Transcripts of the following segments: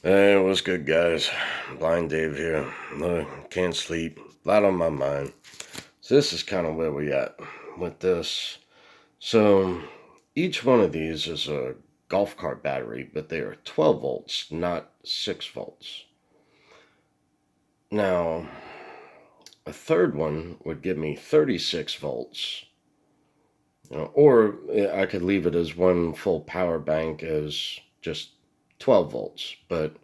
Hey, what's good, guys? Blind Dave here. Can't sleep. A lot on my mind. So this is kind of where we at with this. So each one of these is a golf cart battery, but they are 12 volts, not 6 volts. Now, a third one would give me 36 volts. Or I could leave it as one full power bank as just 12 volts, but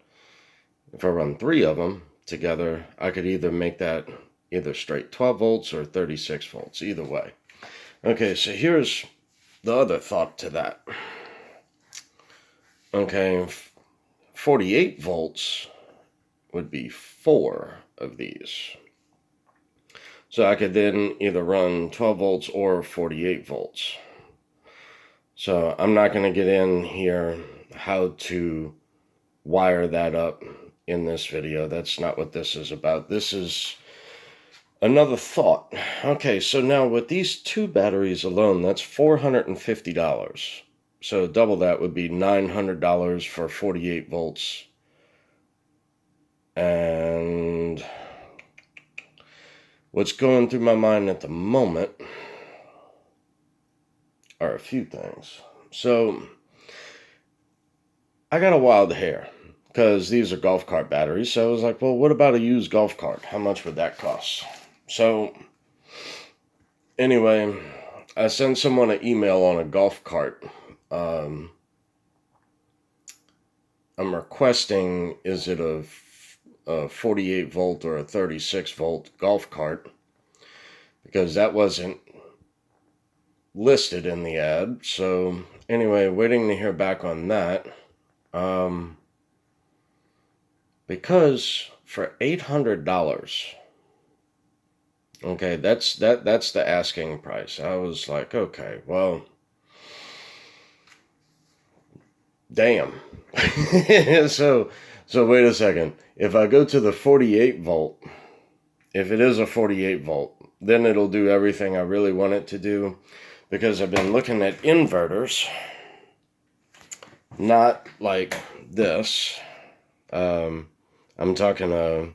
if I run 3 of them together, I could either make that either straight 12 volts or 36 volts, either way. Okay, so here's the other thought to that. Okay, 48 volts would be 4 of these. So I could then either run 12 volts or 48 volts. So I'm not going to get in here how to wire that up in this video. That's not what this is about. This is another thought. Okay, so now with these 2 batteries alone, that's $450. So double that would be $900 for 48 volts. And what's going through my mind at the moment are a few things. So I got a wild hair because these are golf cart batteries. So I was like, well, what about a used golf cart? How much would that cost? So anyway, I sent someone an email on a golf cart. I'm requesting, is it a 48 volt or a 36 volt golf cart? Because that wasn't listed in the ad. So anyway, waiting to hear back on that. Because for $800, okay, that's the asking price. I was like, okay, well, damn. so wait a second. If I go to the 48 volt, if it is a 48 volt, then it'll do everything I really want it to do, because I've been looking at inverters, not like this. I'm talking a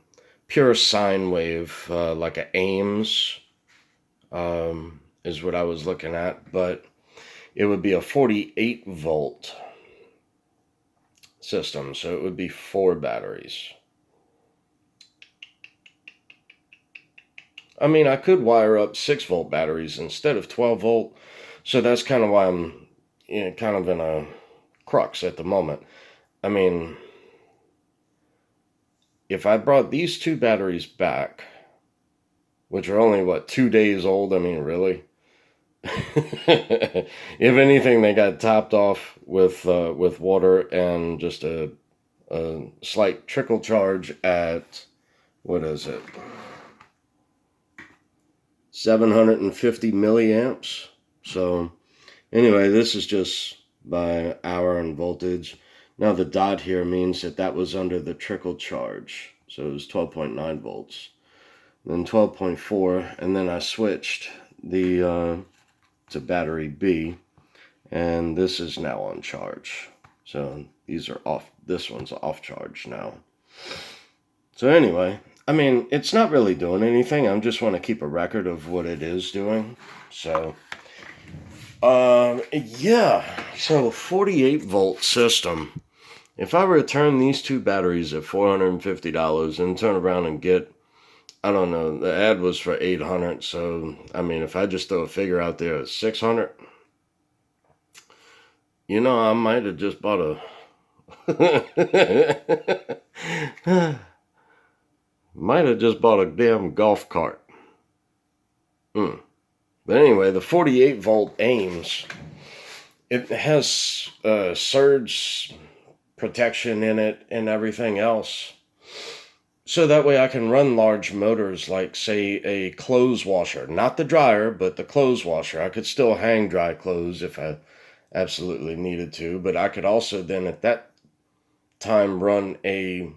pure sine wave, like a Ames, is what I was looking at, but it would be a 48 volt system, so it would be 4 batteries. I mean, I could wire up 6 volt batteries instead of 12 volt, so that's kind of why I'm kind of in a crux at the moment. I mean, if I brought these 2 batteries back, which are only, 2 days old, I mean, really? If anything, they got topped off with water and just a slight trickle charge at, what is it? 750 milliamps. So anyway, this is just by hour and voltage. Now the dot here means that was under the trickle charge. So it was 12.9 volts. Then 12.4, and then I switched the to battery B, and this is now on charge. So these are off. This one's off charge now. So anyway, I mean, it's not really doing anything. I just want to keep a record of what it is doing. So, yeah. So 48 volt system. If I return these 2 batteries at $450 and turn around and get, I don't know, the ad was for 800. So, I mean, if I just throw a figure out there at 600, I might have just bought a might have just bought a damn golf cart. But anyway, the 48 volt Ames, it has surge protection in it and everything else. So that way I can run large motors like, say, a clothes washer. Not the dryer, but the clothes washer. I could still hang dry clothes if I absolutely needed to. But I could also then at that time run a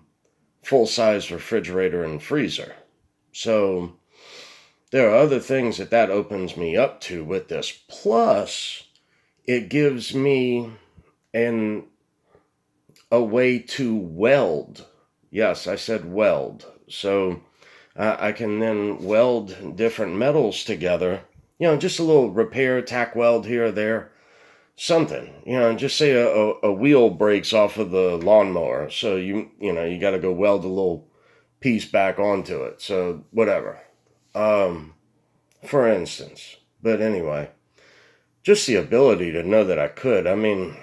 full-size refrigerator and freezer. So there are other things that opens me up to with this. Plus, it gives me an a way to weld. Yes, I said weld. So I can then weld different metals together. Just a little repair, tack weld here or there. Something. Just say a wheel breaks off of the lawnmower. So you got to go weld a little piece back onto it. So whatever. For instance. But anyway, just the ability to know that I could. I mean,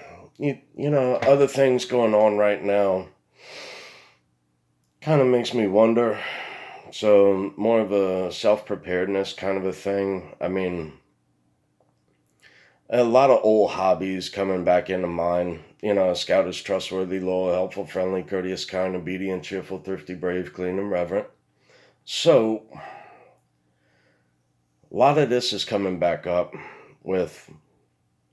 other things going on right now kind of makes me wonder. So more of a self-preparedness kind of a thing. I mean, a lot of old hobbies coming back into mind. A scout is trustworthy, loyal, helpful, friendly, courteous, kind, obedient, cheerful, thrifty, brave, clean, and reverent. So a lot of this is coming back up with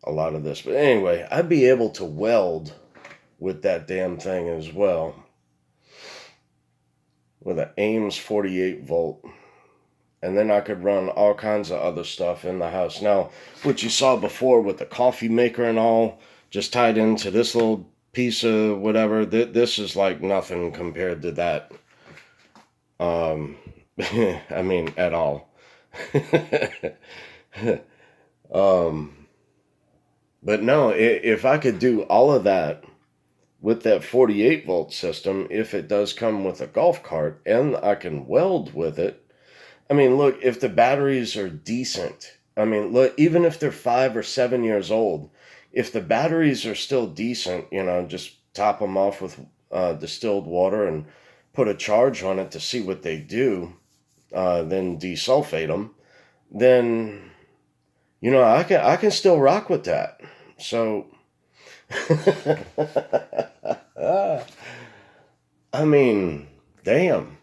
a lot of this. But anyway, I'd be able to weld with that damn thing as well. With an Ames 48 volt. And then I could run all kinds of other stuff in the house. Now, what you saw before with the coffee maker and all, just tied into this little piece of whatever, this is like nothing compared to that. I mean, at all. But no, if I could do all of that with that 48 volt system, if it does come with a golf cart and I can weld with it, I mean, look, if the batteries are decent, I mean, look, even if they're 5 or 7 years old, if the batteries are still decent, just top them off with distilled water and put a charge on it to see what they do, then desulfate them, then, I can still rock with that. So, I mean, damn.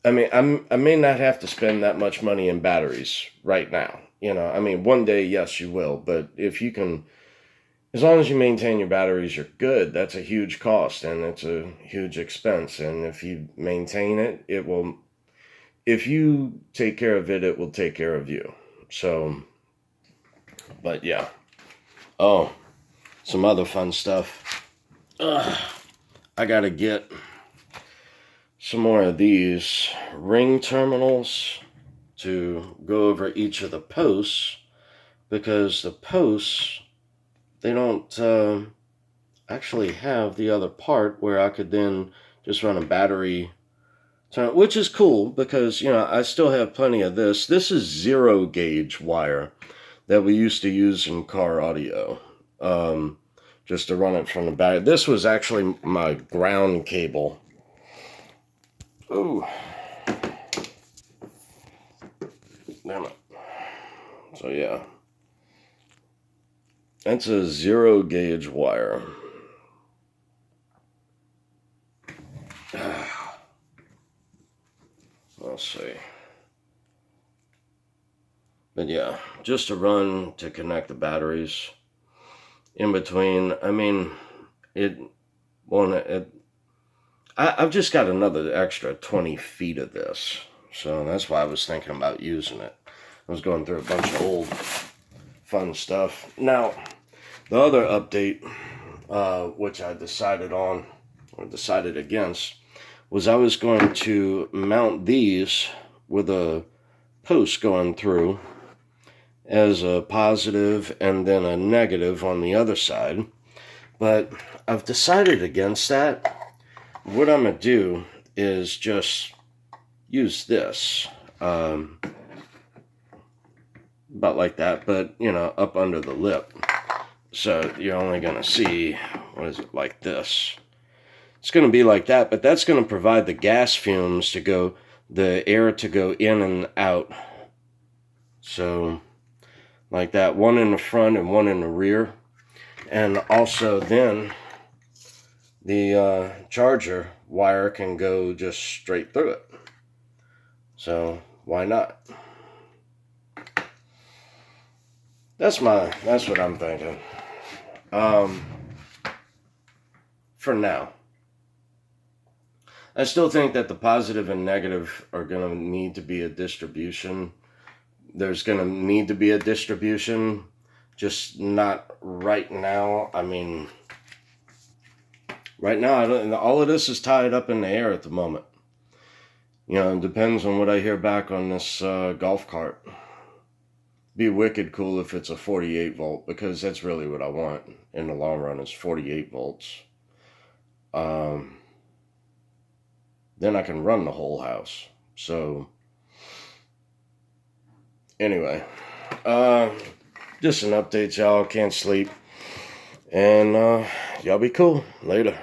I mean, I may not have to spend that much money in batteries right now. I mean, one day, yes, you will. But if you can, as long as you maintain your batteries, you're good. That's a huge cost and it's a huge expense. And if you maintain it, it will, if you take care of it, it will take care of you. So, but yeah. Oh, some other fun stuff. I got to get some more of these ring terminals to go over each of the posts, because the posts, they don't actually have the other part where I could then just run a battery, which is cool because, I still have plenty of this. This is 0 gauge wire that we used to use in car audio, just to run it from the battery. This was actually my ground cable. Ooh. Damn it. So yeah. That's a 0 gauge wire. Let's see. But yeah, just to run to connect the batteries in between. I mean, I've just got another extra 20 feet of this. So that's why I was thinking about using it. I was going through a bunch of old fun stuff. Now, the other update, which I decided on, or decided against, was I was going to mount these with a post going through as a positive and then a negative on the other side. But I've decided against that. What I'm going to do is just use this, about like that, but, up under the lip. So you're only going to see, what is it, like this. It's going to be like that, but that's going to provide the gas fumes to go, the air to go in and out. So, like that, one in the front and one in the rear. And also then, the charger wire can go just straight through it. So, why not? That's what I'm thinking. For now. I still think that the positive and negative are going to need to be a distribution. There's going to need to be a distribution, just not right now. I mean, Right now, all of this is tied up in the air at the moment. You know, it depends on what I hear back on this golf cart. Be wicked cool if it's a 48 volt, because that's really what I want in the long run, is 48 volts. Then I can run the whole house. So, anyway, just an update, y'all. Can't sleep. And y'all be cool. Later.